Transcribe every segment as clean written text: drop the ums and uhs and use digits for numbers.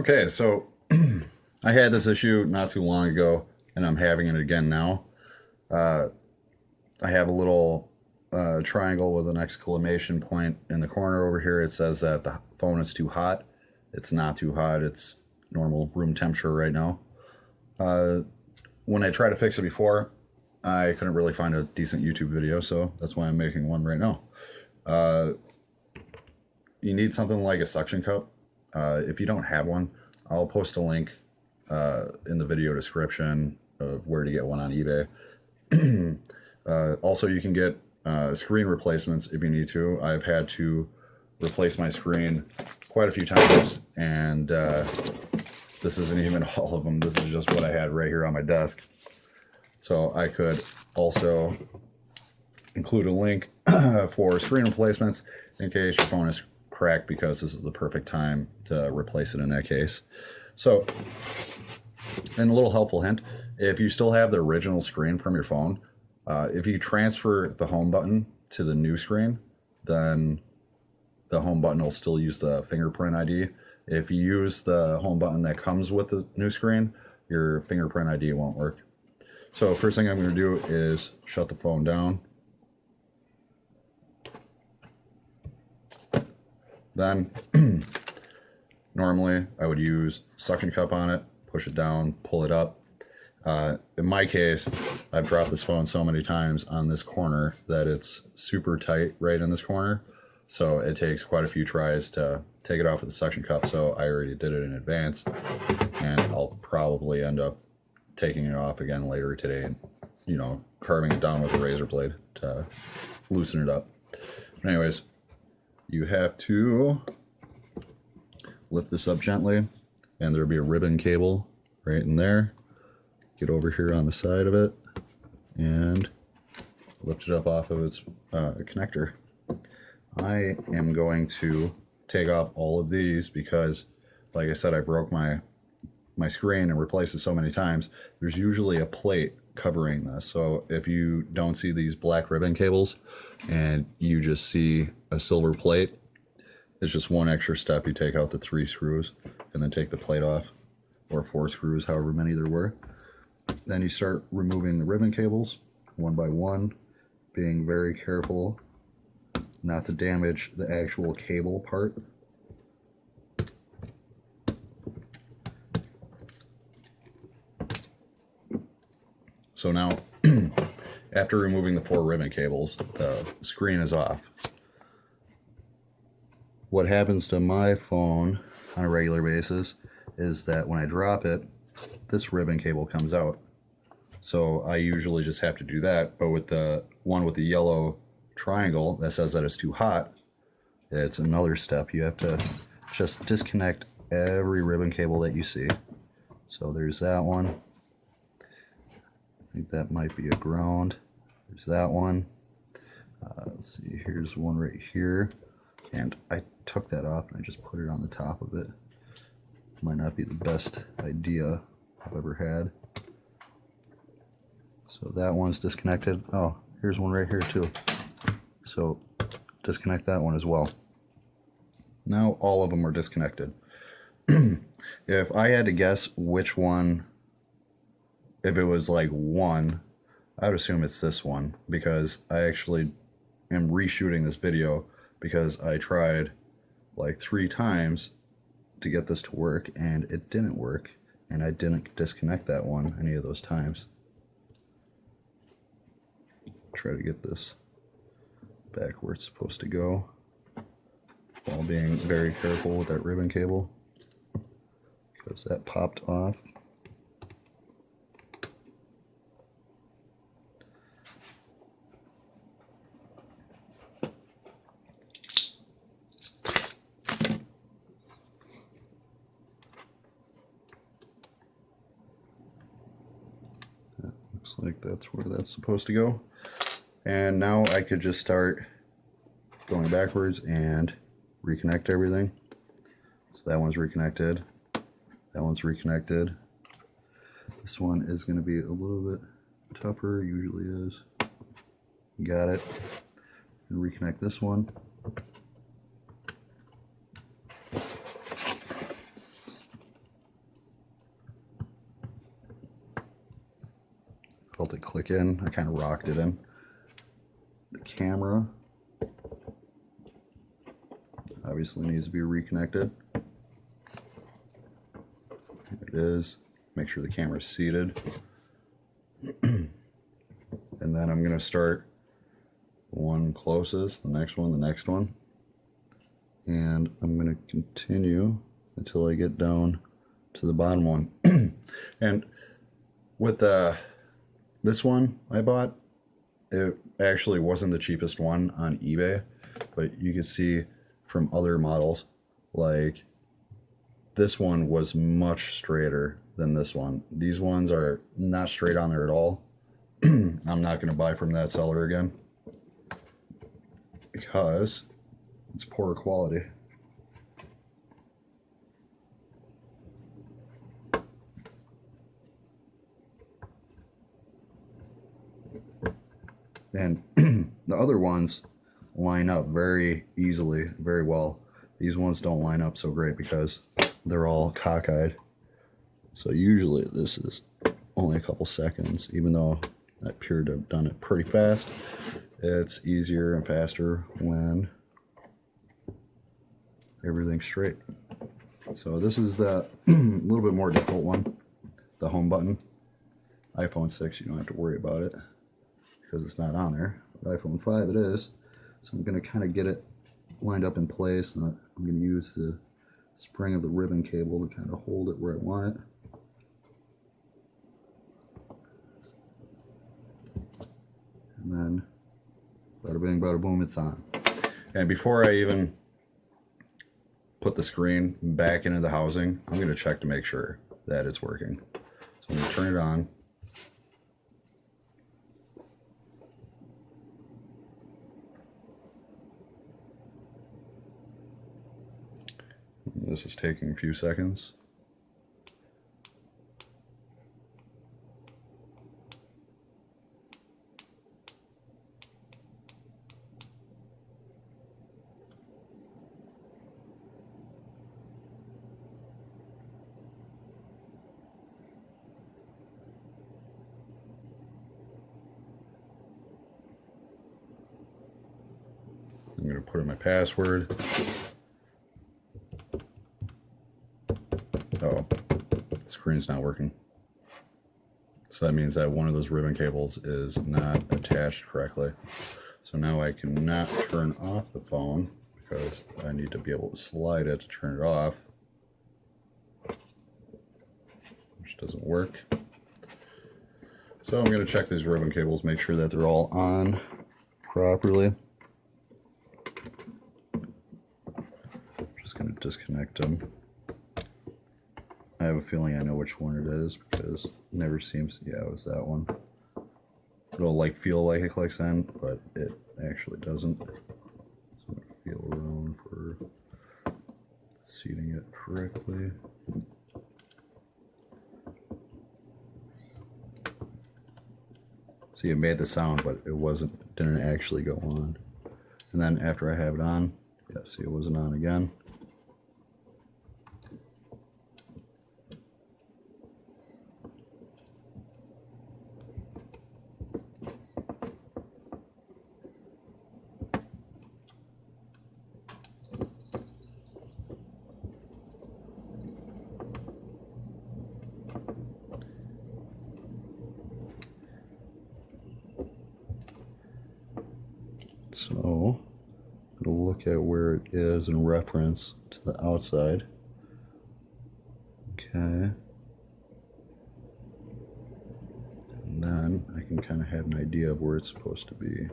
Okay, so I had this issue not too long ago, and I'm having it again now. Uh, I have a little triangle with an exclamation point in the corner over here. It says that the phone is too hot. It's not too hot. It's normal room temperature right now. Uh, when I tried to fix it before, I couldn't really find a decent YouTube video, so that's why I'm making one right now. Uh, you need something like a suction cup. If you don't have one, I'll post a link in the video description of where to get one on eBay. Also, you can get screen replacements if you need to. I've had to replace my screen quite a few times, and this isn't even all of them. This is just what I had right here on my desk. So I could also include a link for screen replacements in case your phone is cracked, because this is the perfect time to replace it in that case. So, and a little helpful hint, if you still have the original screen from your phone, if you transfer the home button to the new screen, then the home button will still use the fingerprint ID. If you use the home button that comes with the new screen, your fingerprint ID won't work. So first thing I'm going to do is shut the phone down. Then normally I would use suction cup on it, push it down, pull it up. In my case, I've dropped this phone so many times on this corner that it's super tight right in this corner. So it takes quite a few tries to take it off with the suction cup. So I already did it in advance, and I'll probably end up taking it off again later today and, you know, carving it down with a razor blade to loosen it up. But anyways, you have to lift this up gently, and there'll be a ribbon cable right in there. Get over here on the side of it and lift it up off of its connector. I am going to take off all of these because, like I said, I broke my screen and replaced it so many times. There's usually a plate covering this. So if you don't see these black ribbon cables and you just see a silver plate, it's just one extra step. You take out the 3 screws and then take the plate off, or 4 screws, however many there were. Then you start removing the ribbon cables one by one, being very careful not to damage the actual cable part. So now, after removing the 4 ribbon cables, the screen is off. What happens to my phone on a regular basis is that when I drop it, this ribbon cable comes out. So I usually just have to do that, but with the one with the yellow triangle that says that it's too hot, it's another step. You have to just disconnect every ribbon cable that you see. So there's that one. I think that might be a ground. There's that one. Let's see, here's one right here. And I took that off and I just put it on the top of it. Might not be the best idea I've ever had. So that one's disconnected. Oh, here's one right here too. So disconnect that one as well. Now all of them are disconnected. If I had to guess which one, if it was like one, I would assume it's this one, because I actually am reshooting this video because I tried like 3 times to get this to work and it didn't work, and I didn't disconnect that one any of those times. Try to get this back where it's supposed to go while being very careful with that ribbon cable, because that popped off. Looks like that's where that's supposed to go. And now I could just start going backwards and reconnect everything. So that one's reconnected. That one's reconnected. This one is going to be a little bit tougher, usually is. Got it. And reconnect this one. Felt it click in. I kind of rocked it in. The camera obviously needs to be reconnected. There it is. Make sure the camera's seated. And then I'm going to start one closest, the next one, the next one. And I'm going to continue until I get down to the bottom one. And with this one I bought, it actually wasn't the cheapest one on eBay, but you can see from other models, like this one was much straighter than this one. These ones are not straight on there at all. I'm not going to buy from that seller again because it's poor quality. And the other ones line up very easily, very well. These ones don't line up so great because they're all cockeyed. So usually this is only a couple seconds, even though I appeared to have done it pretty fast. It's easier and faster when everything's straight. So this is the little bit more difficult one, the home button. iPhone 6, you don't have to worry about it because it's not on there. But iPhone 5 it is. So I'm going to kind of get it lined up in place, and I'm going to use the spring of the ribbon cable to kind of hold it where I want it. And then bada bing, bada boom, it's on. And before I even put the screen back into the housing, I'm going to check to make sure that it's working. So I'm going to turn it on. This is taking a few seconds. I'm going to put in my password. Oh, the screen's not working. So that means that one of those ribbon cables is not attached correctly. So now I cannot turn off the phone because I need to be able to slide it to turn it off, which doesn't work. So I'm going to check these ribbon cables, make sure that they're all on properly. Just going to disconnect them. I have a feeling I know which one it is because it never seems, yeah, it was that one. It'll like feel like it clicks in, but it actually doesn't. So I'm going to feel around for seating it correctly. See, it made the sound, but it didn't actually go on. And then after I have it on, yeah, see, it wasn't on again. So I'm going to look at where it is in reference to the outside. Okay. And then I can kind of have an idea of where it's supposed to be.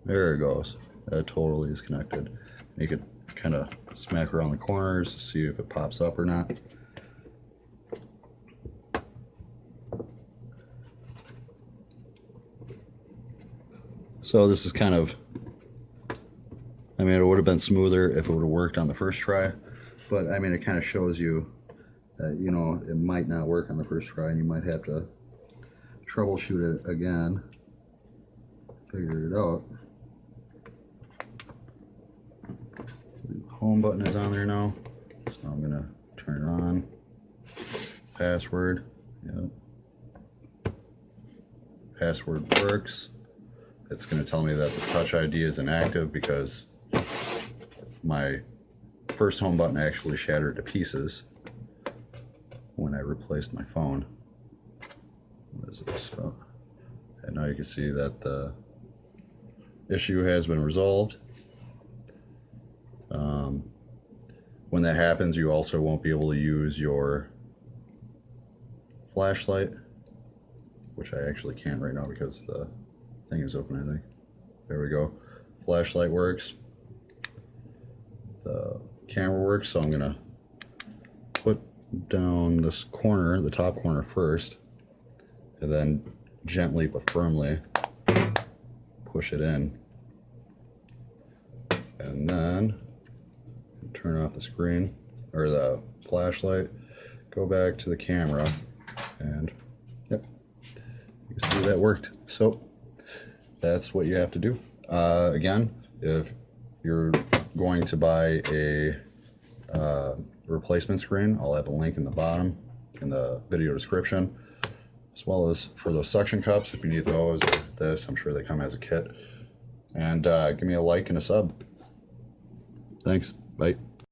There it goes. That totally is connected. Make it kind of smack around the corners to see if it pops up or not. So this is kind of, I mean, it would have been smoother if it would have worked on the first try, but I mean, it kind of shows you that, you know, it might not work on the first try and you might have to troubleshoot it again, figure it out. The home button is on there now, so So I'm gonna turn it on. Password. Yep. Password works. It's going to tell me that the Touch ID is inactive because my first home button actually shattered to pieces when I replaced my phone. What is this? Oh. And now you can see that the issue has been resolved. When that happens, you also won't be able to use your flashlight, which I actually can't right now because the thing is open, I think. There we go. Flashlight works. The camera works, so I'm gonna put down this corner, the top corner first, and then gently but firmly push it in. And then turn off the screen, or the flashlight, go back to the camera, and yep, you can see that worked. So that's what you have to do. Again, if you're going to buy a replacement screen, I'll have a link in the bottom in the video description, as well as for those suction cups if you need those or this. I'm sure they come as a kit. And give me a like and a sub. Thanks. Bye.